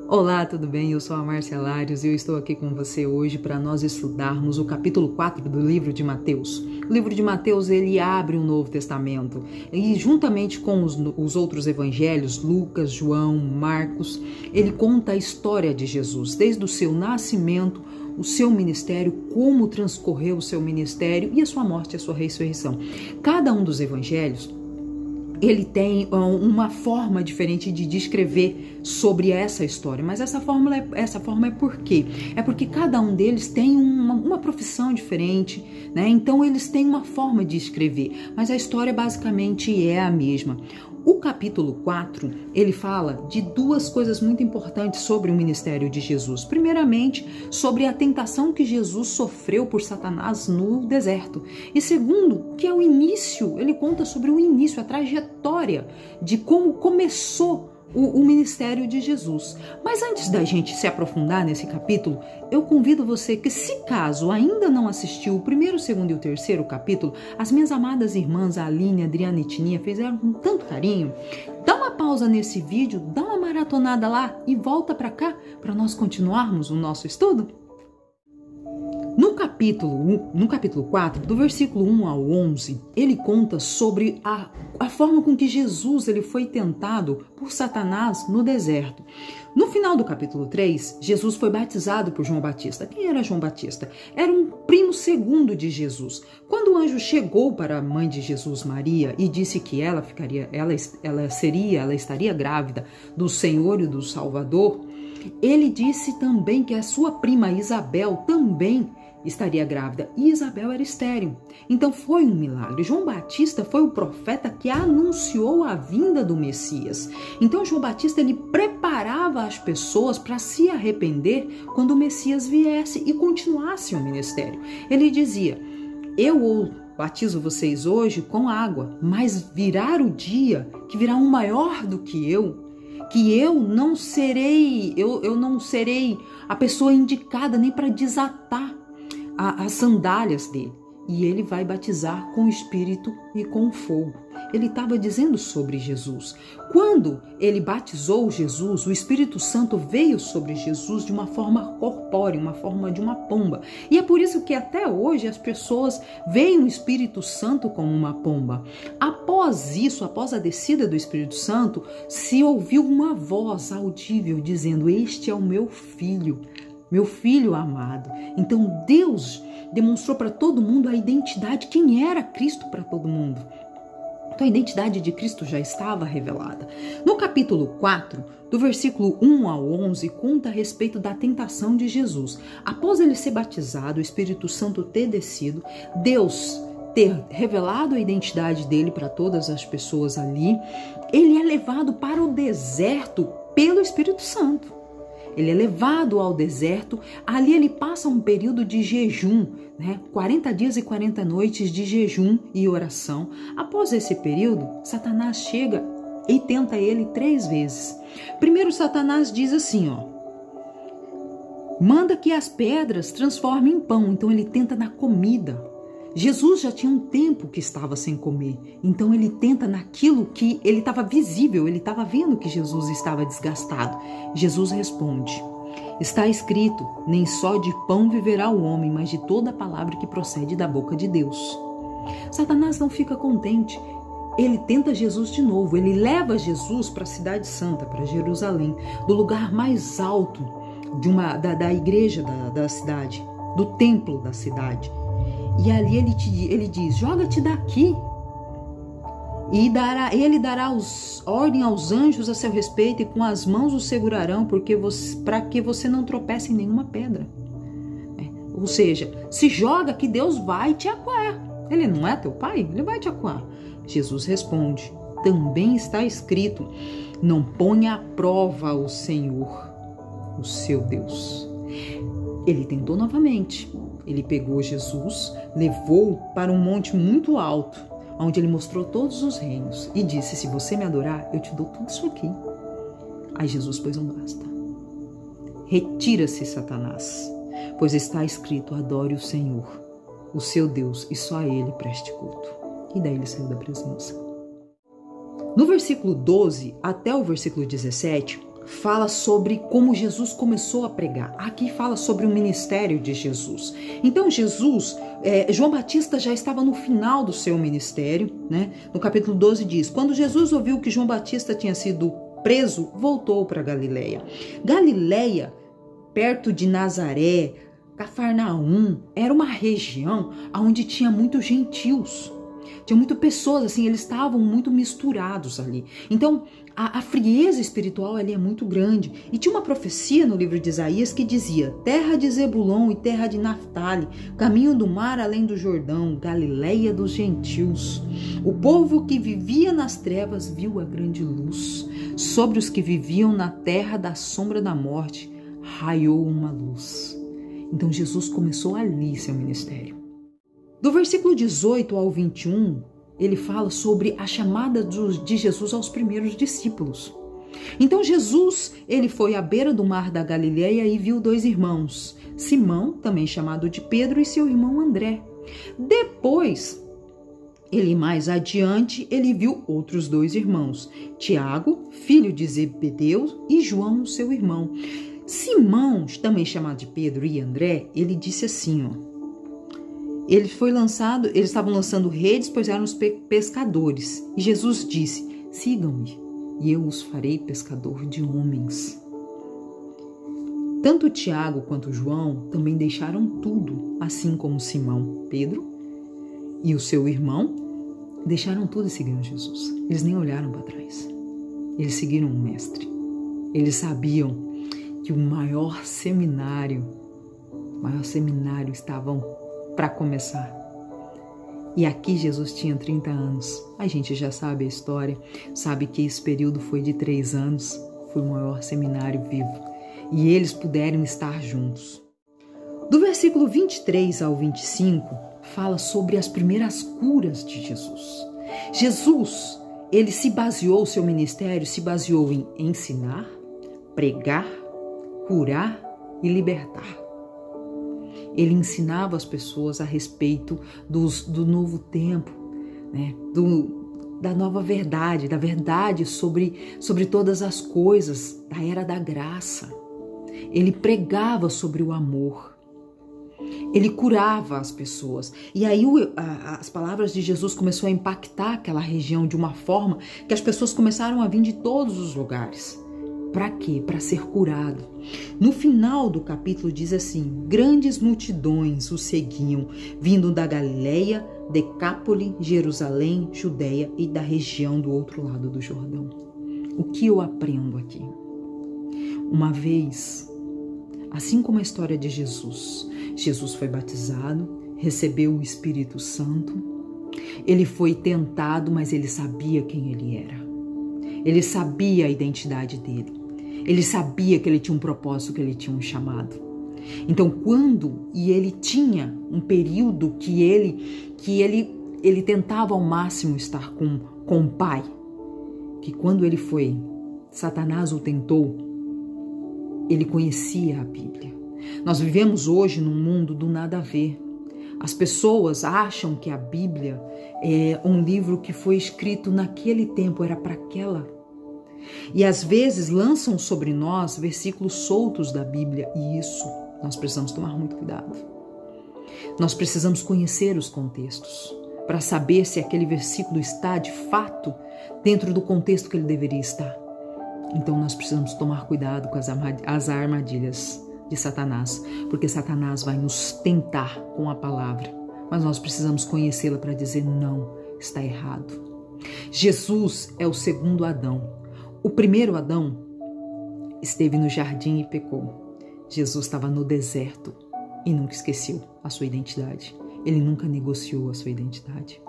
Olá, tudo bem? Eu sou a Márcia Larios e eu estou aqui com você hoje para nós estudarmos o capítulo 4 do livro de Mateus. O livro de Mateus, ele abre um Novo Testamento e juntamente com os outros evangelhos, Lucas, João, Marcos, ele conta a história de Jesus, desde o seu nascimento, o seu ministério, como transcorreu o seu ministério e a sua morte e a sua ressurreição. Cada um dos evangelhos ele tem uma forma diferente de descrever sobre essa história, mas essa forma é por quê? É porque cada um deles tem uma profissão diferente, né? Então eles têm uma forma de escrever, mas a história basicamente é a mesma. O capítulo 4, ele fala de duas coisas muito importantes sobre o ministério de Jesus. Primeiramente, sobre a tentação que Jesus sofreu por Satanás no deserto. E segundo, que é o início, ele conta sobre o início, a trajetória de como começou o ministério de Jesus. Mas antes da gente se aprofundar nesse capítulo, eu convido você que, se caso ainda não assistiu o primeiro, o segundo e o terceiro capítulo, as minhas amadas irmãs Aline, Adriana e Tininha fizeram com tanto carinho. Dá uma pausa nesse vídeo, dá uma maratonada lá e volta para cá para nós continuarmos o nosso estudo. No capítulo 4, do versículo 1 ao 11, ele conta sobre a forma com que Jesus ele foi tentado por Satanás no deserto. No final do capítulo 3, Jesus foi batizado por João Batista. Quem era João Batista? Era um primo segundo de Jesus. Quando o anjo chegou para a mãe de Jesus, Maria, e disse que ela estaria grávida do Senhor e do Salvador, ele disse também que a sua prima Isabel também estaria grávida, e Isabel era estéril. Então foi um milagre. João Batista foi o profeta que anunciou a vinda do Messias. Então João Batista ele preparava as pessoas para se arrepender quando o Messias viesse e continuasse o ministério. Ele dizia: eu batizo vocês hoje com água, mas virá o dia que virá um maior do que eu não serei a pessoa indicada nem para desatar as sandálias dele. E ele vai batizar com o Espírito e com o fogo. Ele estava dizendo sobre Jesus. Quando ele batizou Jesus, o Espírito Santo veio sobre Jesus de uma forma corpórea, uma forma de uma pomba. E é por isso que até hoje as pessoas veem o Espírito Santo como uma pomba. Após isso, após a descida do Espírito Santo, se ouviu uma voz audível dizendo: "Este é o meu filho amado". Então Deus demonstrou para todo mundo a identidade, quem era Cristo para todo mundo. Então a identidade de Cristo já estava revelada. No capítulo 4, do versículo 1 ao 11, conta a respeito da tentação de Jesus. Após ele ser batizado, o Espírito Santo ter descido, Deus ter revelado a identidade dele para todas as pessoas ali, ele é levado para o deserto pelo Espírito Santo. Ele é levado ao deserto, ali ele passa um período de jejum, 40 dias e 40 noites de jejum e oração. Após esse período, Satanás chega e tenta ele 3 vezes. Primeiro, Satanás diz assim, manda que as pedras transformem em pão. Então ele tenta na comida. Jesus já tinha um tempo que estava sem comer, então ele tenta naquilo que ele estava visível, ele estava vendo que Jesus estava desgastado. Jesus responde: está escrito, nem só de pão viverá o homem, mas de toda a palavra que procede da boca de Deus. Satanás não fica contente, ele tenta Jesus de novo, ele leva Jesus para a cidade santa, para Jerusalém, do lugar mais alto da igreja da cidade, do templo da cidade. E ali ele diz: joga-te daqui. E ele dará ordem aos anjos a seu respeito, e com as mãos o segurarão, para que você não tropece em nenhuma pedra. Ou seja, se joga que Deus vai te acuar. Ele não é teu pai? Ele vai te acuar. Jesus responde: também está escrito, não ponha à prova o Senhor, o seu Deus. Ele tentou novamente. Ele pegou Jesus, levou para um monte muito alto, onde ele mostrou todos os reinos e disse: se você me adorar, eu te dou tudo isso aqui. Aí Jesus pôs um basta. Retira-se, Satanás, pois está escrito: adore o Senhor, o seu Deus, e só a ele preste culto. E daí ele saiu da presença. No versículo 12 até o versículo 17, fala sobre como Jesus começou a pregar. Aqui fala sobre o ministério de Jesus. Então João Batista já estava no final do seu ministério, né? No capítulo 12 diz: quando Jesus ouviu que João Batista tinha sido preso, voltou para Galileia. Galileia, perto de Nazaré, Cafarnaum, era uma região onde tinha muitos gentios. Tinha muitas pessoas, assim, eles estavam muito misturados ali. Então, a frieza espiritual ali é muito grande. E tinha uma profecia no livro de Isaías que dizia: terra de Zebulon e terra de Naftali, caminho do mar além do Jordão, Galileia dos gentios. O povo que vivia nas trevas viu a grande luz. Sobre os que viviam na terra da sombra da morte, raiou uma luz. Então, Jesus começou ali seu ministério. Do versículo 18 ao 21, ele fala sobre a chamada de Jesus aos primeiros discípulos. Então Jesus, ele foi à beira do mar da Galileia e viu 2 irmãos, Simão, também chamado de Pedro, e seu irmão André. Depois, mais adiante, ele viu outros 2 irmãos, Tiago, filho de Zebedeu, e João, seu irmão. Simão, também chamado de Pedro, e André, ele disse assim, eles estavam lançando redes, pois eram os pescadores. E Jesus disse: sigam-me, e eu os farei pescador de homens. Tanto Tiago quanto João também deixaram tudo, assim como Simão, Pedro e o seu irmão, deixaram tudo e seguiram Jesus. Eles nem olharam para trás. Eles seguiram o mestre. Eles sabiam que o maior seminário estavam para começar. E aqui Jesus tinha 30 anos. A gente já sabe a história, sabe que esse período foi de 3 anos, foi o maior seminário vivo. E eles puderam estar juntos. Do versículo 23 ao 25, fala sobre as primeiras curas de Jesus. Jesus, seu ministério se baseou em ensinar, pregar, curar e libertar. Ele ensinava as pessoas a respeito do novo tempo, né? Da nova verdade, da verdade sobre todas as coisas, da era da graça. Ele pregava sobre o amor. Ele curava as pessoas. E aí as palavras de Jesus começaram a impactar aquela região de uma forma que as pessoas começaram a vir de todos os lugares. Para quê? Para ser curado. No final do capítulo diz assim: grandes multidões o seguiam, vindo da Galileia, Decápole, Jerusalém, Judeia e da região do outro lado do Jordão. O que eu aprendo aqui? Uma vez, assim como a história de Jesus, Jesus foi batizado, recebeu o Espírito Santo, ele foi tentado, mas ele sabia quem ele era. Ele sabia a identidade dele. Ele sabia que ele tinha um propósito, que ele tinha um chamado. Então, ele tinha um período que ele tentava ao máximo estar com o Pai, que quando Satanás o tentou, ele conhecia a Bíblia. Nós vivemos hoje num mundo do nada a ver. As pessoas acham que a Bíblia é um livro que foi escrito naquele tempo, era para aquela. E às vezes lançam sobre nós versículos soltos da Bíblia, e isso nós precisamos tomar muito cuidado. Nós precisamos conhecer os contextos para saber se aquele versículo está de fato dentro do contexto que ele deveria estar. Então nós precisamos tomar cuidado com as armadilhas de Satanás, porque Satanás vai nos tentar com a palavra, mas nós precisamos conhecê-la para dizer não, está errado. Jesus é o segundo Adão. O primeiro Adão esteve no jardim e pecou. Jesus estava no deserto e nunca esqueceu a sua identidade. Ele nunca negociou a sua identidade.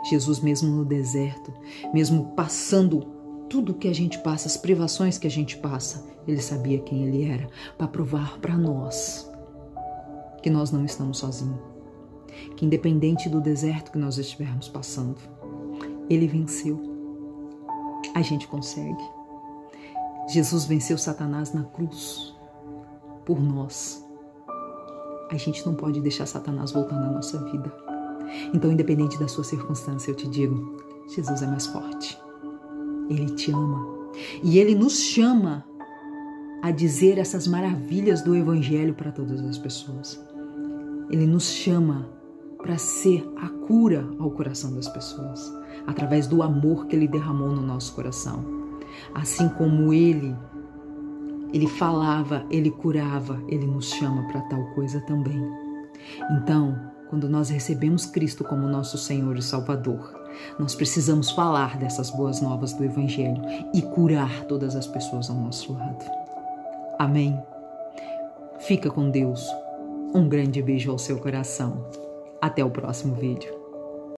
Jesus, mesmo no deserto, mesmo passando tudo que a gente passa, as privações que a gente passa, ele sabia quem ele era, para provar para nós que nós não estamos sozinhos. Que independente do deserto que nós estivermos passando, ele venceu. A gente consegue. Jesus venceu Satanás na cruz por nós. A gente não pode deixar Satanás voltar na nossa vida. Então, independente da sua circunstância, eu te digo, Jesus é mais forte. Ele te ama. E ele nos chama a dizer essas maravilhas do Evangelho para todas as pessoas. Ele nos chama para ser a cura ao coração das pessoas, através do amor que Ele derramou no nosso coração. Assim como Ele falava, Ele curava, Ele nos chama para tal coisa também. Então, quando nós recebemos Cristo como nosso Senhor e Salvador, nós precisamos falar dessas boas novas do Evangelho e curar todas as pessoas ao nosso lado. Amém? Fica com Deus. Um grande beijo ao seu coração. Até o próximo vídeo.